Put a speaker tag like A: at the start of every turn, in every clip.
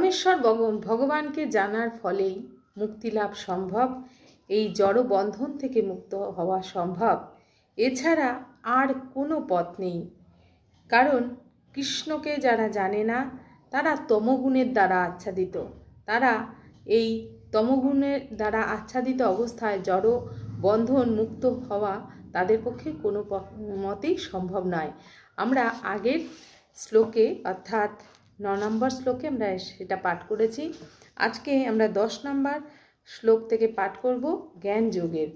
A: পরমেশ্বর ভগবানকে জানার ফলেই মুক্তি লাভ সম্ভব, এই জড় বন্ধন থেকে মুক্ত হওয়া সম্ভব। এছাড়া আর কোনো পথ নেই। কারণ কৃষ্ণকে যারা জানে না তারা তমগুণের দ্বারা আচ্ছাদিত। তারা এই তমগুণের দ্বারা আচ্ছাদিত অবস্থায় জড় বন্ধন মুক্ত হওয়া তাদের পক্ষে কোনো মতেই সম্ভব নয়। আমরা আগের শ্লোকে অর্থাৎ 9 নম্বর শ্লোকে আমরা সেটা পাঠ করেছি। আজকে আমরা 10 নম্বর শ্লোক থেকে পাঠ করব জ্ঞান যোগের।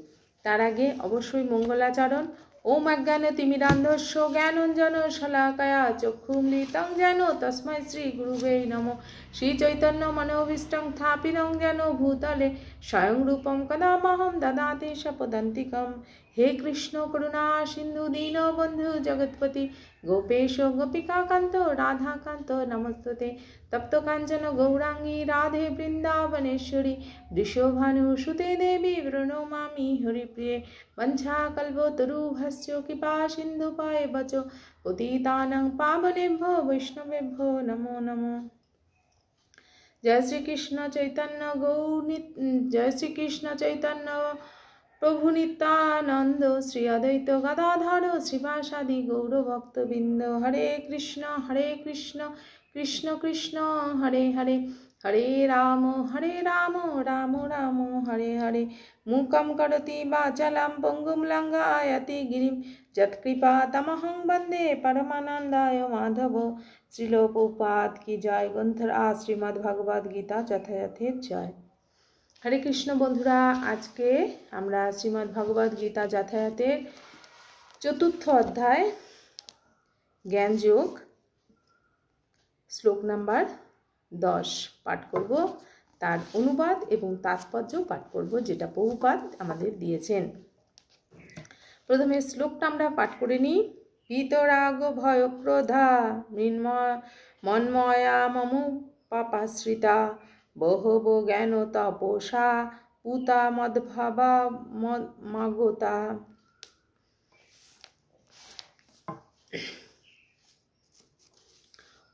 A: তার আগে অবশ্যই মঙ্গলাচরণ। ওম অজ্ঞানতিমিরান্ধস্য জ্ঞানাঞ্জন শলাকয়া চক্ষুমৃतं যেন তস্मै শ্রী গুরুবে নমঃ। শ্রী চৈতন্য মনোভীষ্টং স্থাপিतं যেন ভূতলে স্বয়ং রূপং কদামহং দদাতি স্বপদান্তিকম। হে কৃষ্ণ করুণা সিন্ধু দীনবন্ধু জগৎপতি গোপেশ গোপিকাকান্ত রাধাকান্ত নমস্তুতে। তপ্ত কাঞ্চন গৌরাঙ্গী রাধে বৃন্দাবনেশ্বরী বৃষভানুসুতে দেবী প্রণমামি হরিপ্রিয়ে। वंशाकल्पतरुभ्यश्च कृपा सिन्धुपायवच पतितानां पावनेभ्यो वैष्णवेभ्यो नमो नमः। जय श्री कृष्ण चैतन्य जय श्री कृष्ण चैतन्य प्रभु नित्यानंद श्री अद्वैत गदाधर श्रीवासादि गौरभक्तवृंद। हरे कृष्ण कृष्ण कृष्ण हरे हरे हरे राम राम राम हरे हरे। मूकं करोति वाचालं पङ्गुं लङ्घयति गिरिं यत्कृपातमहं वन्दे परमानन्दाय माधव। श्रील प्रभुपाद की जय। ग्रंथरा श्रीमद् गीता যথাযথের জয়। हरे कृष्ण बंधुरा, आज के আমরা श्रीमद् गीता যথাযথের 4th अध्याय ज्ञान योग श्लोक नम्बर 10 पाठ करब। তার অনুবাদ এবং তাৎপর্য পাঠ করব, যেটা প্রভুপাদ আমাদের দিয়েছেন। প্রথমে শ্লোকটা আমরা পাঠ করে নিই। পীতরাগ ভয় ক্রোধা মন্ময়া মমু পাপাশ্রিতা বহব জ্ঞান তপসা পুতা মদ্ভাবা মাগতা।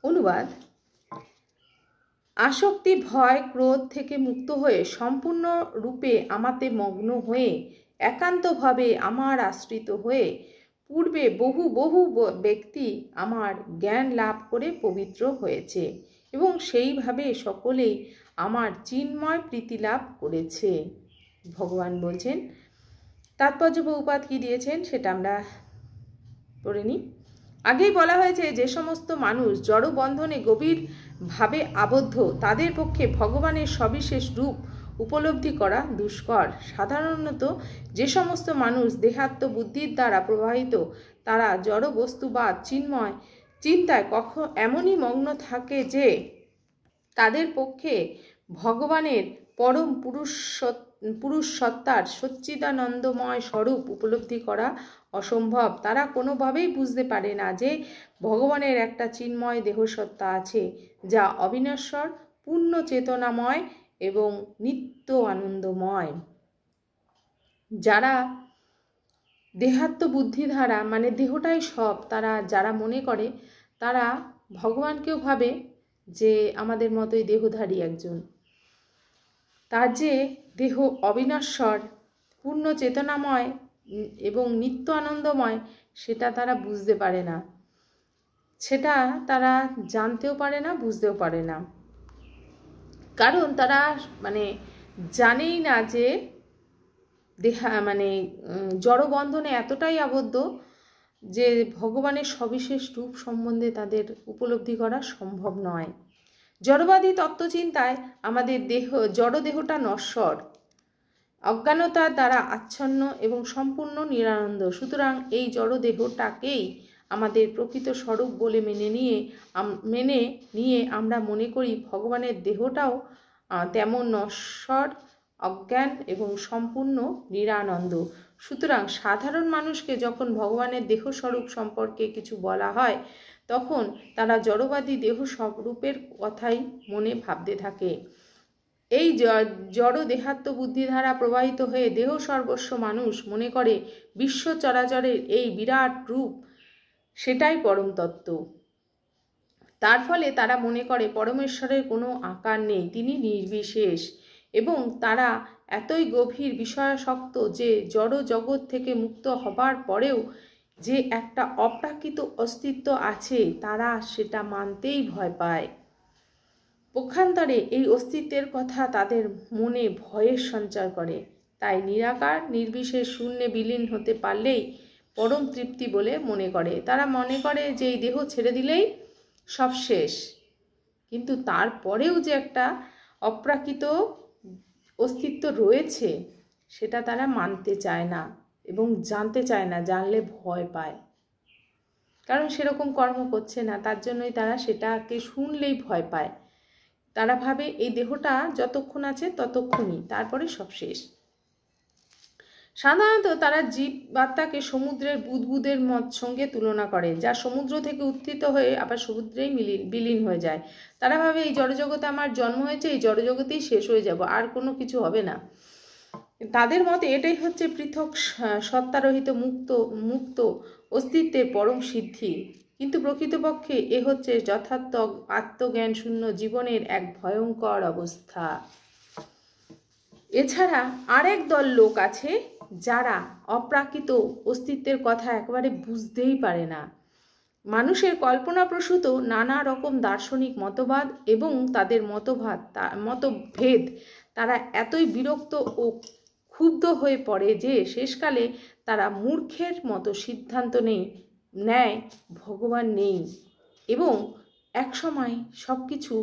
A: অনুবাদ: আসক্তি ভয় ক্রোধ থেকে মুক্ত হয়ে সম্পূর্ণ রূপে আমাতে মগ্ন হয়ে একান্তভাবে আমার আশ্রিত হয়ে পূর্বে বহু বহু ব্যক্তি আমার জ্ঞান লাভ করে পবিত্র হয়েছে এবং সেইভাবে সকলেই আমার চিন্ময় প্রীতি লাভ করেছে। ভগবান বলছেন। তাৎপর্য প্রভুপাদ কি দিয়েছেন সেটা আমরা পড়ে নিই। আগেই বলা হয়েছে, যে সমস্ত মানুষ জড় বন্ধনে গভীরভাবে আবদ্ধ তাদের পক্ষে ভগবানের সবিশেষ রূপ উপলব্ধি করা দুষ্কর। সাধারণত যে সমস্ত মানুষ দেহাত্ম বুদ্ধির দ্বারা প্রভাবিত তারা জড় বস্তুবাদ চিন্ময় চিন্তায় এমনই মগ্ন থাকে যে তাদের পক্ষে ভগবানের পরম পুরুষ সত্তার সচ্চিদানন্দময় স্বরূপ উপলব্ধি করা অসম্ভব। তারা কোনোভাবেই বুঝতে পারে না যে ভগবানের একটা চিন্ময় দেহসত্তা আছে, যা অবিনশ্বর, পূর্ণ চেতনাময় এবং নিত্য আনন্দময়। যারা দেহাত্ম বুদ্ধি দ্বারা মানে দেহটাই সব, যারা মনে করে তারা ভগবানকেও ভাবে যে আমাদের মতোই দেহধারী একজন। তার যে দেহ অবিনশ্বর, পূর্ণ চেতনাময় এবং নিত্য আনন্দময়, সেটা তারা বুঝতে পারে না, সেটা তারা জানতেও পারে না, বুঝতেও পারে না। কারণ তারা জানেই না যে জড়বন্ধনে এতটাই আবদ্ধ যে ভগবানের সবিশেষ রূপ সম্বন্ধে তাদের উপলব্ধি করা সম্ভব নয়। জড়বাদী তত্ত্বচিন্তায় আমাদের জড় দেহটা নশ্বর, অজ্ঞানতার দ্বারা আচ্ছন্ন এবং সম্পূর্ণ নিরানন্দ। সুতরাং এই জড় দেহটাকেই আমাদের প্রকৃত স্বরূপ বলে মেনে নিয়ে আমরা মনে করি ভগবানের দেহটাও তেমন নশ্বর, অজ্ঞান এবং সম্পূর্ণ নিরানন্দ। সুতরাং সাধারণ মানুষকে যখন ভগবানের দেহস্বরূপ সম্পর্কে কিছু বলা হয় তখন তারা জড়বাদী দেহ স্বরূপের কথাই মনে ভাবতে থাকে। এই জড় দেহাত্ম বুদ্ধি দ্বারা প্রবাহিত হয়ে দেহ সর্বস্ব মানুষ মনে করে বিশ্ব চরাচরের এই বিরাট রূপ সেটাই পরম তত্ত্ব। তার ফলে তারা মনে করে পরমেশ্বরের কোনো আকার নেই, তিনি নির্বিশেষ, এবং তারা এতই গভীর বিষয়াসক্ত যে জড় জগৎ থেকে মুক্ত হবার পরেও যে একটা অপ্রাকৃত অস্তিত্ব আছে তারা সেটা মানতেই ভয় পায়। পক্ষান্তরে এই অস্তিত্বের কথা তাদের মনে ভয়ের সঞ্চার করে। তাই নিরাকার নির্বিশেষ শূন্যে বিলীন হতে পারলেই পরম তৃপ্তি বলে মনে করে। তারা মনে করে যে এই দেহ ছেড়ে দিলেই সব শেষ, কিন্তু তারপরেও যে একটা অপ্রাকৃত অস্তিত্ব রয়েছে সেটা তারা মানতে চায় না এবং জানতে চায় না, জানলে ভয় পায়, কারণ সেরকম কর্ম করছে না, তার জন্যই তারা সেটাকে শুনলেই ভয় পায়। তারা ভাবে এই দেহটা যতক্ষণ আছে ততক্ষণই, তারপরে সব শেষ। সাধারণত তারা জীবাত্মাকে সমুদ্রের বুদবুদের সঙ্গে তুলনা করে, যা সমুদ্র থেকে উত্থিত হয়ে আবার সমুদ্রেই বিলীন হয়ে যায়। তারা ভাবে এই জড়জগতে আমার জন্ম হয়েছে, এই জড়জগতেই শেষ হয়ে যাব, আর কোনো কিছু হবে না। তাদের মতে এটাই হচ্ছে পৃথক সত্তারহিত মুক্ত অস্তিত্বের পরম সিদ্ধি, কিন্তু প্রকৃতপক্ষে এ হচ্ছে যথার্থ আত্মজ্ঞান শূন্য জীবনের এক ভয়ঙ্কর অবস্থা। এছাড়া আরেক দল লোক আছে যারা অপ্রাকৃত অস্তিত্বের কথা একেবারে বুঝতেই পারে না। মানুষের কল্পনাপ্রসূত নানা রকম দার্শনিক মতবাদ এবং তাদের মতভেদ তারা এতই বিরক্ত ও ক্ষুব্ধ হয়ে পড়ে যে শেষকালে তারা মূর্খের মতো সিদ্ধান্ত নেয় ভগবান নেই এবং একসময় সব কিছু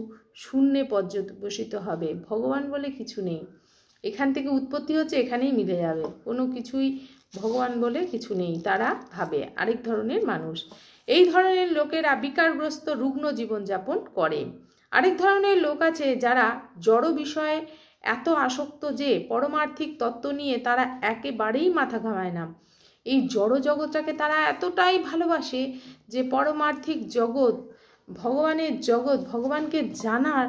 A: শূন্যে পর্যবসিত হবে, ভগবান বলে কিছু নেই, এখান থেকে উৎপত্তি হচ্ছে এখানেই মিলে যাবে, কোনো কিছুই ভগবান বলে কিছু নেই, তারা ভাবে। আরেক ধরনের মানুষ, এই ধরনের লোকেরা বিকারগ্রস্ত রুগ্ন জীবনযাপন করে। আরেক ধরনের লোক আছে যারা জড় বিষয়ে এত আসক্ত যে পরমার্থিক তত্ত্ব নিয়ে তারা একেবারেই মাথা ঘামায় না। এই জড় জগৎটাকে তারা এতটাই ভালোবাসে যে পরমার্থিক জগৎ, ভগবানের জগৎ, ভগবানকে জানার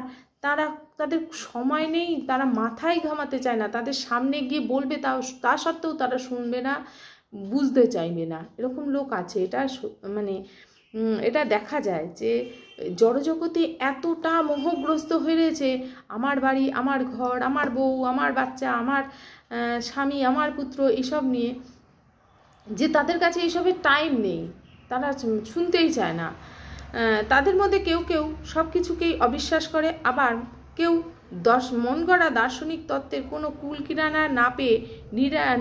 A: তাদের সময় নেই, তারা মাথায় ঘামাতে চায় না, তাদের সামনে গিয়ে বলবে তা সত্ত্বেও তারা শুনবে না, বুঝতে চাইবে না, এরকম লোক আছে। এটা দেখা যায় যে জড়জগতে এতটা মোহগ্রস্ত হয়ে রয়েছে, আমার বাড়ি, আমার ঘর, আমার বউ, আমার বাচ্চা, আমার স্বামী, আমার পুত্র, এসব নিয়ে যে তাদের কাছে এসবের টাইম নেই, তারা শুনতেই চায় না। তাদের মধ্যে কেউ কেউ সব কিছুকেই অবিশ্বাস করে, আবার কেউ মন গড়া দার্শনিক তত্ত্বের কোনো কুল কিনারা না পেয়ে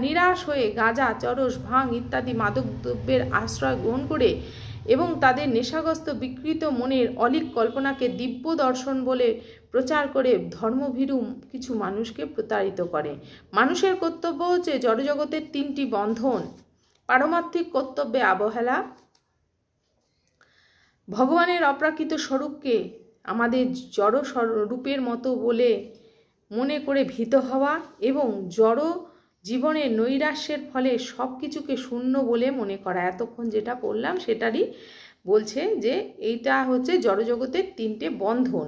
A: নিরাশ হয়ে গাঁজা, চরস, ভাং ইত্যাদি মাদক দ্রব্যের আশ্রয় গ্রহণ করে এবং তাদের নেশাগ্রস্ত বিকৃত মনের অলীক কল্পনাকে দিব্য দর্শন বলে প্রচার করে ধর্মভীরু কিছু মানুষকে প্রতারিত করে। মানুষের কর্তব্য হচ্ছে জড়জগতের তিনটি বন্ধন: পারমার্থিক কর্তব্যে অবহেলা, ভগবানের অপ্রাকৃত স্বরূপকে আমাদের জড় রূপের মতো বলে মনে করে ভীত হওয়া, এবং জড় জীবনের নৈরাশ্যের ফলে সব কিছুকে শূন্য বলে মনে করা। এতক্ষণ যেটা বললাম সেটারই বলছে যে এইটা হচ্ছে জড়জগতের তিনটে বন্ধন।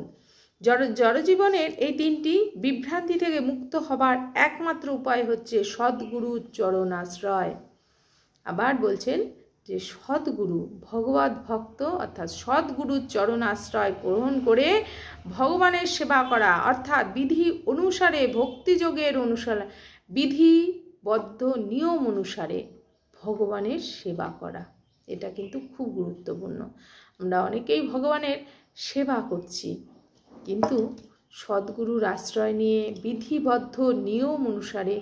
A: জড়জীবনের এই তিনটি বিভ্রান্তি থেকে মুক্ত হবার একমাত্র উপায় হচ্ছে সদ্গুরুর চরণাশ্রয়। আবার বলছেন যে সদ্গুরু, ভগবত ভক্ত অর্থাৎ সদ্গুরুর চরণাশ্রয় গ্রহণ করে ভগবানের সেবা করা, অর্থাৎ বিধি অনুসারে ভক্তিযোগের অনুসারে বিধিবদ্ধ নিয়ম অনুসারে ভগবানের সেবা করা, এটা কিন্তু খুব গুরুত্বপূর্ণ। আমরা অনেকেই ভগবানের সেবা করছি, কিন্তু সদ্গুরুর আশ্রয় নিয়ে বিধিবদ্ধ নিয়ম অনুসারে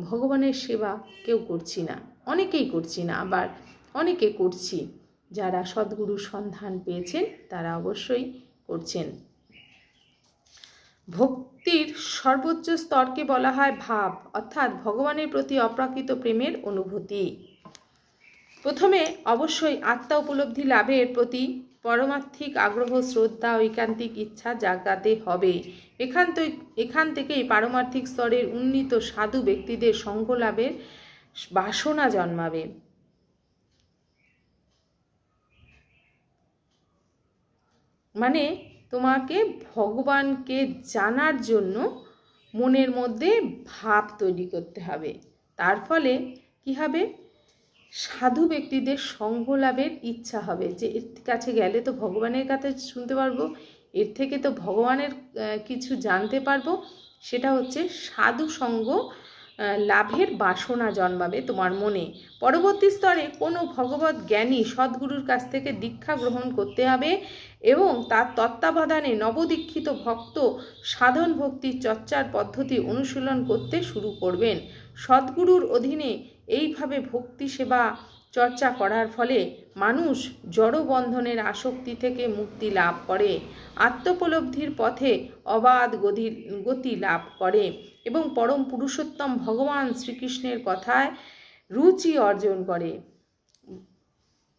A: ভগবানের সেবা কেউ করছি না, অনেকেই করছি না, আবার অনেকে করছি। যারা সদ্গুরুর সন্ধান পেয়েছেন তারা অবশ্যই করছেন। ভক্তির সর্বোচ্চ স্তরকে বলা হয় ভাব, অর্থাৎ ভগবানের প্রতি অপ্রাকৃত প্রেমের অনুভূতি। প্রথমে অবশ্যই আত্মা উপলব্ধি লাভের প্রতি পরমার্থিক আগ্রহ, শ্রদ্ধা, ঐকান্তিক ইচ্ছা জাগাতে হবে। এখান থেকেই পারমার্থিক স্তরের উন্নীত সাধু ব্যক্তিদের সঙ্গ লাভের বাসনা জন্মাবে। মানে তোমাকে ভগবানকে জানার জন্য মনের মধ্যে ভাব তৈরি করতে হবে। তার ফলে কি হবে? সাধু ব্যক্তিদের সঙ্গ লাভের ইচ্ছা হবে, যে এর কাছে গেলে তো ভগবানের কাছে শুনতে পারবো, এর থেকে তো ভগবানের কিছু জানতে পারবো। সেটা হচ্ছে সাধু সঙ্গ লাভের বাসনা জন্মাবে তোমার মনে। পরবর্তী স্তরে কোনো ভগবত জ্ঞানী সদ্গুরুর কাছ থেকে দীক্ষা গ্রহণ করতে হবে এবং তার তত্ত্বাবধানে নবদীক্ষিত ভক্ত সাধন ভক্তির চর্চার পদ্ধতি অনুশীলন করতে শুরু করবেন। সদ্গুরুর অধীনে এইভাবে ভক্তি সেবা চর্চা করার ফলে মানুষ জড়বন্ধনের আসক্তি থেকে মুক্তি লাভ করে, আত্মোপলব্ধির পথে অবাধ গতি লাভ করে এবং পরম পুরুষোত্তম ভগবান শ্রীকৃষ্ণের কথায় রুচি অর্জন করে।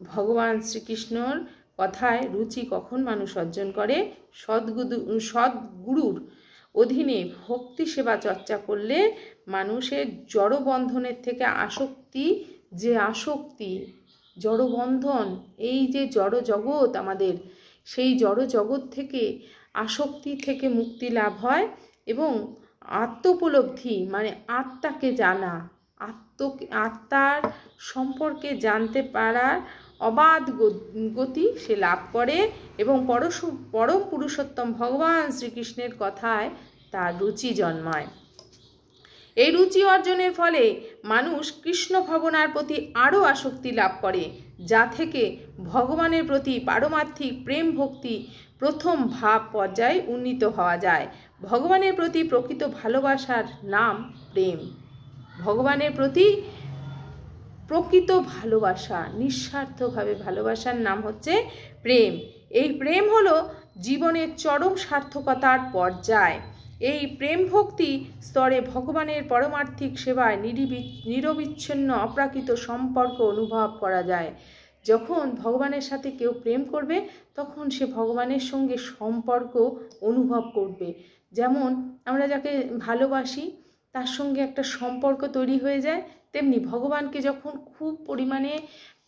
A: ভগবান শ্রীকৃষ্ণর কথায় রুচি কখন মানুষ অর্জন করে? সদ্গুরুর অধীনে ভক্তি সেবা চর্চা করলে মানুষের জড়বন্ধনের থেকে আসক্তি জড়বন্ধন, এই যে জড় জগৎ আমাদের, সেই জড় জগৎ থেকে আসক্তি থেকে মুক্তি লাভ হয় এবং আত্মোপলব্ধি মানে আত্মাকে জানা, আত্মার সম্পর্কে জানতে পারার অবাধ গতি সে লাভ করে এবং পরম পুরুষোত্তম ভগবান শ্রীকৃষ্ণের কথায় তার রুচি জন্মায়। এই রুচি অর্জনের ফলে মানুষ কৃষ্ণ ভাবনার প্রতি আরও আসক্তি লাভ করে, যা থেকে ভগবানের প্রতি পারমার্থিক প্রেম ভক্তি প্রথম ভাব পর্যায়ে উন্নীত হওয়া যায়। ভগবানের প্রতি প্রকৃত ভালোবাসার নাম প্রেম। ভগবানের প্রতি প্রকৃত ভালোবাসা, নিঃস্বার্থভাবে ভালোবাসার নাম হচ্ছে প্রেম। এই প্রেম হলো জীবনের চরম সার্থকতার পর্যায়। এই প্রেম ভক্তি স্তরে ভগবানের পরমার্থিক সেবায় নিরবিচ্ছিন্ন অপ্রাকৃত সম্পর্ক অনুভব করা যায়। যখন ভগবানের সাথে কেউ প্রেম করবে তখন সে ভগবানের সঙ্গে সম্পর্ক অনুভব করবে। যেমন আমরা যাকে ভালোবাসি তার সঙ্গে একটা সম্পর্ক তৈরি হয়ে যায়, তেমনি ভগবানকে যখন খুব পরিমাণে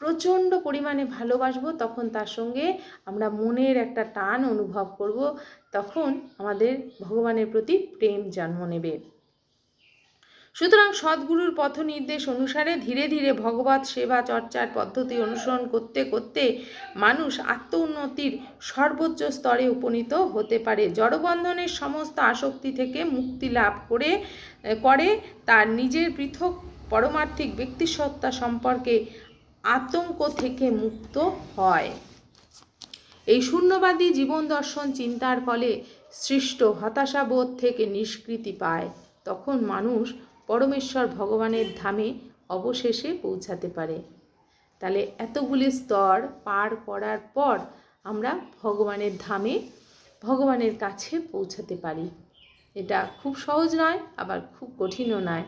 A: প্রচণ্ড পরিমাণে ভালোবাসবো তখন তার সঙ্গে আমরা মনের একটা টান অনুভব করব, তখন আমাদের ভগবানের প্রতি প্রেম জন্ম নেবে। সুতরাং সদ্গুরুর পথ নির্দেশ অনুসারে ধীরে ধীরে ভগবত সেবা চর্চার পদ্ধতি অনুসরণ করতে করতে মানুষ আত্ম উন্নতির সর্বোচ্চ স্তরে উপনীত হতে পারে। জড়বন্ধনের সমস্ত আসক্তি থেকে মুক্তি লাভ করে তার নিজের পৃথক পারমার্থিক ব্যক্তিসত্তা সম্পর্কে আতঙ্ক থেকে মুক্ত হয়। এই শূন্যবাদী জীবন দর্শন চিন্তার ফলে সৃষ্ট হতাশাবোধ থেকে নিষ্কৃতি পায়। তখন মানুষ পরমেশ্বর ভগবানের ধামে অবশেষে পৌঁছাতে পারে। তাহলে এতগুলি স্তর পার করার পর আমরা ভগবানের ধামে, ভগবানের কাছে পৌঁছাতে পারি। এটা খুব সহজ নয়, আবার খুব কঠিনও নয়।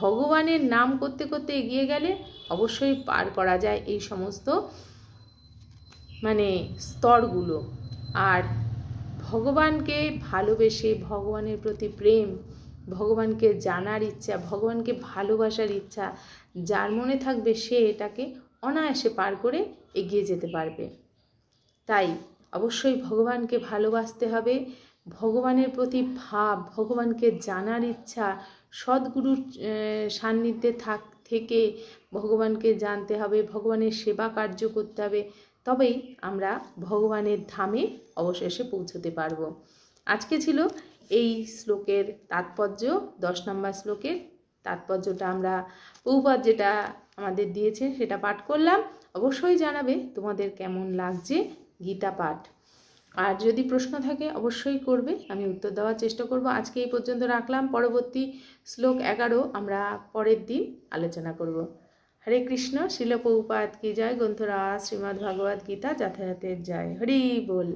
A: ভগবানের নাম করতে করতে এগিয়ে গেলে অবশ্যই পার করা যায় এই সমস্ত স্তরগুলো। আর ভগবানকে ভালোবেসে, ভগবানের প্রতি প্রেম, ভগবানকে জানার ইচ্ছা, ভগবানকে ভালোবাসার ইচ্ছা যার মনে থাকবে সে এটাকে অনায়াসে পার করে এগিয়ে যেতে পারবে। তাই অবশ্যই ভগবানকে ভালোবাসতে হবে, ভগবানের প্রতি ভাব, ভগবানকে জানার ইচ্ছা, সদ্গুরুর সান্নিধ্যে থেকে ভগবানকে জানতে হবে, ভগবানের সেবা কার্য করতে হবে, তবেই আমরা ভগবানের ধামে অবশেষে পৌঁছতে পারব। আজকে ছিল এই শ্লোকের তাৎপর্য, 10 নম্বর শ্লোকের তাৎপর্যটা আমরা প্রভুপাদ যেটা আমাদের দিয়েছে সেটা পাঠ করলাম। অবশ্যই জানাবে তোমাদের কেমন লাগছে গীতা পাঠ। আর যদি প্রশ্ন থাকে অবশ্যই করবে, আমি উত্তর দেওয়ার চেষ্টা করব। আজকে এই পর্যন্ত রাখলাম, পরবর্তী শ্লোক 11 আমরা পরের দিন আলোচনা করব। হরে কৃষ্ণ, শিল প্রভুপাদ কি জয়, গ্রন্থরাজ শ্রীমদ্ ভগবদ গীতা যথাযথের জয়। হরি বল।